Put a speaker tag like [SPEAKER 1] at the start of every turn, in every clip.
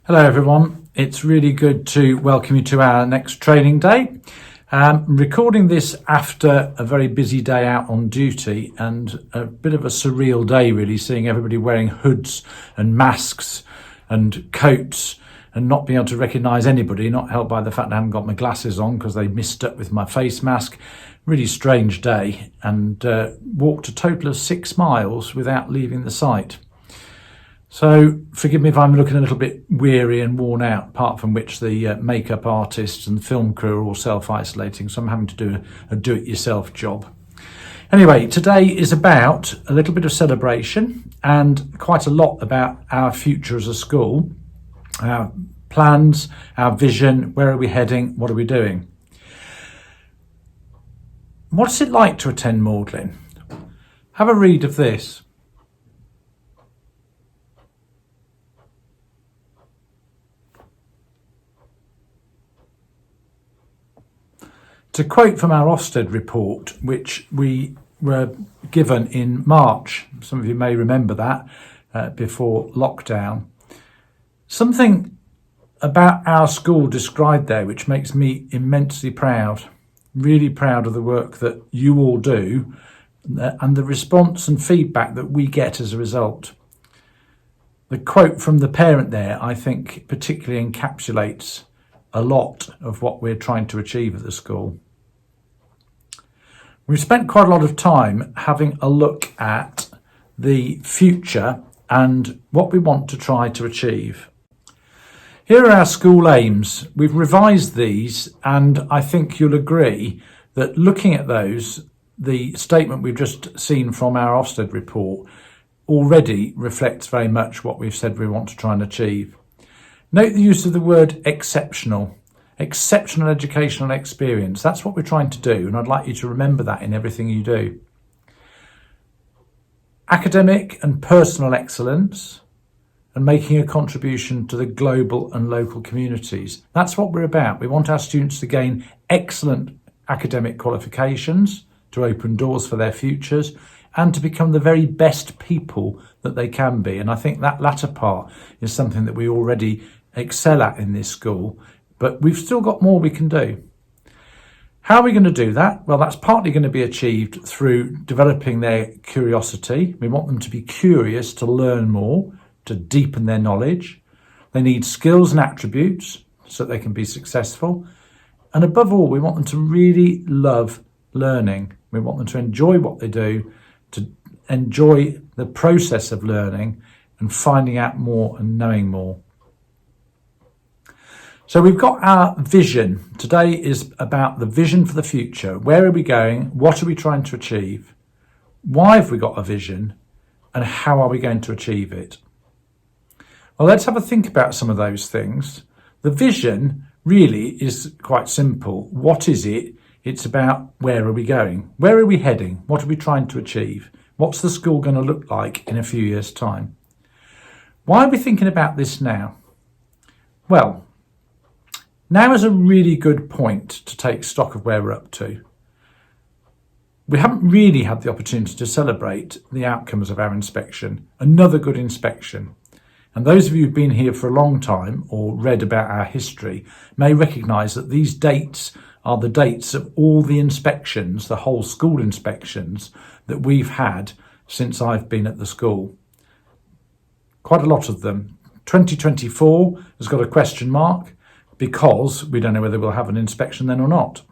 [SPEAKER 1] Hello everyone, it's really good to welcome you to our next training day. Recording this after a very busy day out on duty and a bit of a surreal day really, seeing everybody wearing hoods and masks and coats and not being able to recognise anybody, not helped by the fact I haven't got my glasses on because they missed up with my face mask. Really strange day, and walked a total of 6 miles without leaving the site. So forgive me if I'm looking a little bit weary and worn out, apart from which the makeup artists and film crew are all self-isolating, so I'm having to do a do-it-yourself job. Anyway, today is about a little bit of celebration and quite a lot about our future as a school, our plans, our vision, where are we heading, what are we doing. What's it like to attend Magdalen? Have a read of this. To quote from our Ofsted report, which we were given in March, some of you may remember that, before lockdown, something about our school described there which makes me immensely proud, really proud of the work that you all do and the response and feedback that we get as a result. The quote from the parent there, I think, particularly encapsulates a lot of what we're trying to achieve at the school. We've spent quite a lot of time having a look at the future and what we want to try to achieve. Here are our school aims. We've revised these, and I think you'll agree that looking at those, the statement we've just seen from our Ofsted report already reflects very much what we've said we want to try and achieve. Note the use of the word exceptional. Exceptional educational experience. That's what we're trying to do, and I'd like you to remember that in everything you do. Academic and personal excellence, and making a contribution to the global and local communities. That's what we're about. We want our students to gain excellent academic qualifications, to open doors for their futures, and to become the very best people that they can be. And I think that latter part is something that we already excel at in this school. But we've still got more we can do. How are we going to do that? Well, that's partly going to be achieved through developing their curiosity. We want them to be curious, to learn more, to deepen their knowledge. They need skills and attributes so that they can be successful. And above all, we want them to really love learning. We want them to enjoy what they do, to enjoy the process of learning and finding out more and knowing more. So we've got our vision. Today is about the vision for the future. Where are we going? What are we trying to achieve? Why have we got a vision? And how are we going to achieve it? Well, let's have a think about some of those things. The vision really is quite simple. What is it? It's about where are we going? Where are we heading? What are we trying to achieve? What's the school going to look like in a few years' time? Why are we thinking about this now? Well, now is a really good point to take stock of where we're up to. We haven't really had the opportunity to celebrate the outcomes of our inspection, another good inspection. And those of you who've been here for a long time or read about our history may recognise that these dates are the dates of all the inspections, the whole school inspections that we've had since I've been at the school. Quite a lot of them. 2024 has got a question mark, because we don't know whether we'll have an inspection then or not.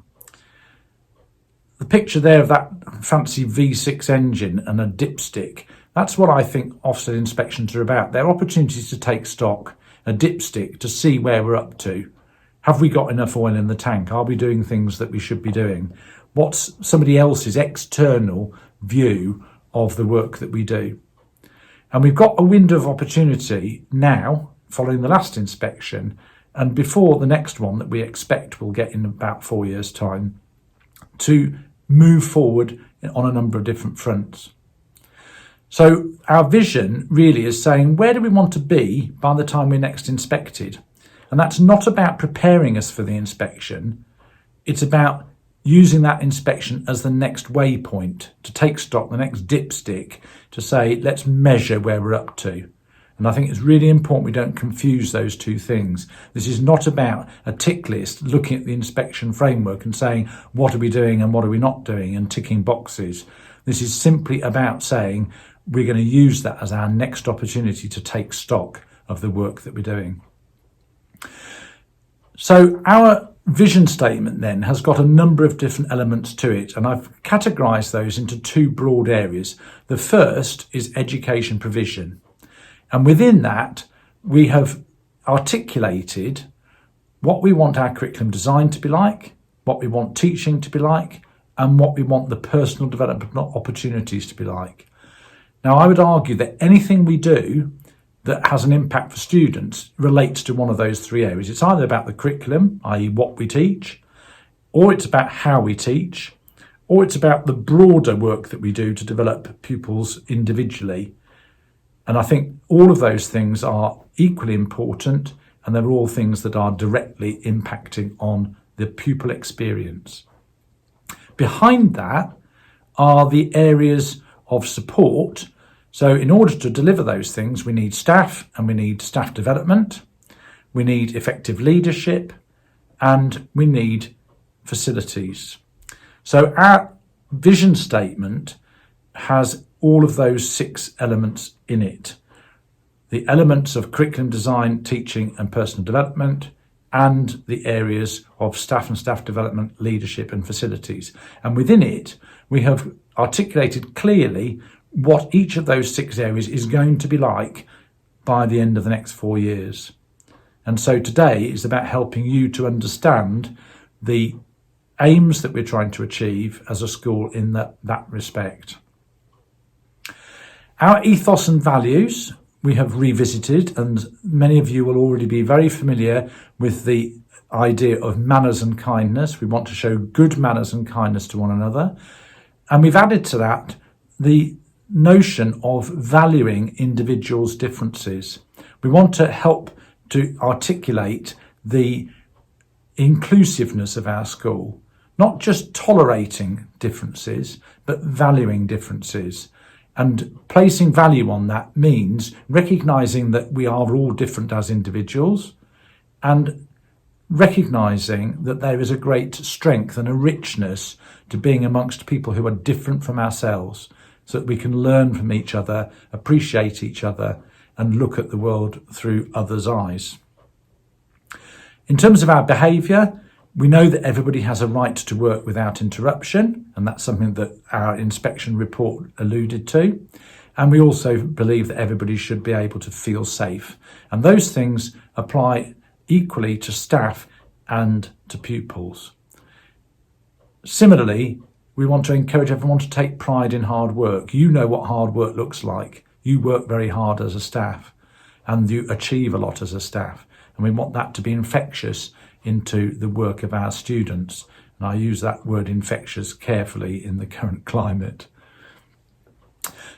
[SPEAKER 1] The picture there of that fancy V6 engine and a dipstick, that's what I think Ofsted inspections are about. They're opportunities to take stock, a dipstick, to see where we're up to. Have we got enough oil in the tank? Are we doing things that we should be doing? What's somebody else's external view of the work that we do? And we've got a window of opportunity now, following the last inspection, and before the next one that we expect we'll get in about 4 years' time, to move forward on a number of different fronts. So our vision really is saying, where do we want to be by the time we're next inspected? And that's not about preparing us for the inspection. It's about using that inspection as the next waypoint, to take stock, the next dipstick, to say, let's measure where we're up to. And I think it's really important we don't confuse those two things. This is not about a tick list looking at the inspection framework and saying, what are we doing and what are we not doing, and ticking boxes. This is simply about saying we're going to use that as our next opportunity to take stock of the work that we're doing. So our vision statement then has got a number of different elements to it, and I've categorised those into two broad areas. The first is education provision. And within that, we have articulated what we want our curriculum design to be like, what we want teaching to be like, and what we want the personal development opportunities to be like. Now, I would argue that anything we do that has an impact for students relates to one of those three areas. It's either about the curriculum, i.e. what we teach, or it's about how we teach, or it's about the broader work that we do to develop pupils individually. And I think all of those things are equally important, and they're all things that are directly impacting on the pupil experience. Behind that are the areas of support. So in order to deliver those things, we need staff, and we need staff development, we need effective leadership, and we need facilities. So our vision statement has all of those 6 elements in it. The elements of curriculum design, teaching and personal development, and the areas of staff and staff development, leadership and facilities. And within it, we have articulated clearly what each of those 6 areas is going to be like by the end of the next 4 years. And so today is about helping you to understand the aims that we're trying to achieve as a school in that respect. Our ethos and values we have revisited, and many of you will already be very familiar with the idea of manners and kindness. We want to show good manners and kindness to one another. And we've added to that the notion of valuing individuals' differences. We want to help to articulate the inclusiveness of our school, not just tolerating differences, but valuing differences. And placing value on that means recognising that we are all different as individuals, and recognising that there is a great strength and a richness to being amongst people who are different from ourselves, so that we can learn from each other, appreciate each other, and look at the world through others' eyes. In terms of our behaviour, we know that everybody has a right to work without interruption, and that's something that our inspection report alluded to. And we also believe that everybody should be able to feel safe. And those things apply equally to staff and to pupils. Similarly, we want to encourage everyone to take pride in hard work. You know what hard work looks like. You work very hard as a staff, and you achieve a lot as a staff. And we want that to be infectious into the work of our students. And I use that word infectious carefully in the current climate.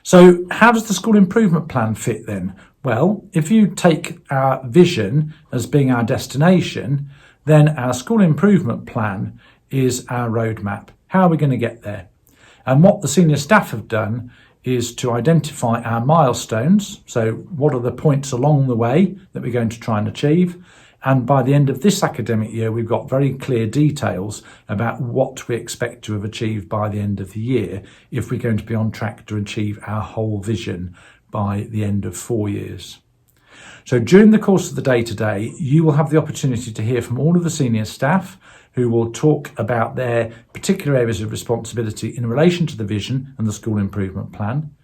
[SPEAKER 1] So how does the school improvement plan fit then? Well, if you take our vision as being our destination, then our school improvement plan is our roadmap. How are we going to get there? And what the senior staff have done is to identify our milestones. So what are the points along the way that we're going to try and achieve? And by the end of this academic year, we've got very clear details about what we expect to have achieved by the end of the year, if we're going to be on track to achieve our whole vision by the end of 4 years. So during the course of the day today, you will have the opportunity to hear from all of the senior staff, who will talk about their particular areas of responsibility in relation to the vision and the school improvement plan.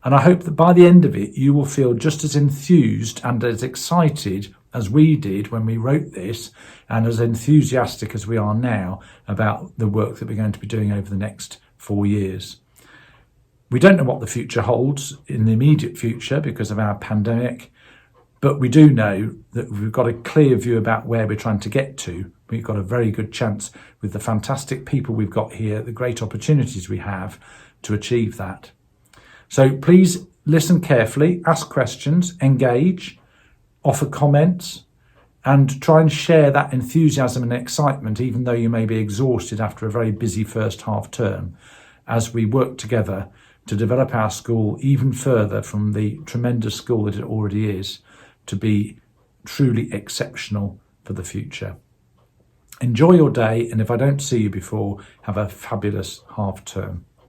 [SPEAKER 1] And I hope that by the end of it, you will feel just as enthused and as excited as we did when we wrote this, and as enthusiastic as we are now about the work that we're going to be doing over the next 4 years. We don't know what the future holds in the immediate future because of our pandemic, but we do know that we've got a clear view about where we're trying to get to. We've got a very good chance with the fantastic people we've got here, the great opportunities we have to achieve that. So please listen carefully, ask questions, engage, offer comments, and try and share that enthusiasm and excitement, even though you may be exhausted after a very busy first half term, as we work together to develop our school even further from the tremendous school that it already is to be truly exceptional for the future. Enjoy your day, and if I don't see you before, have a fabulous half term.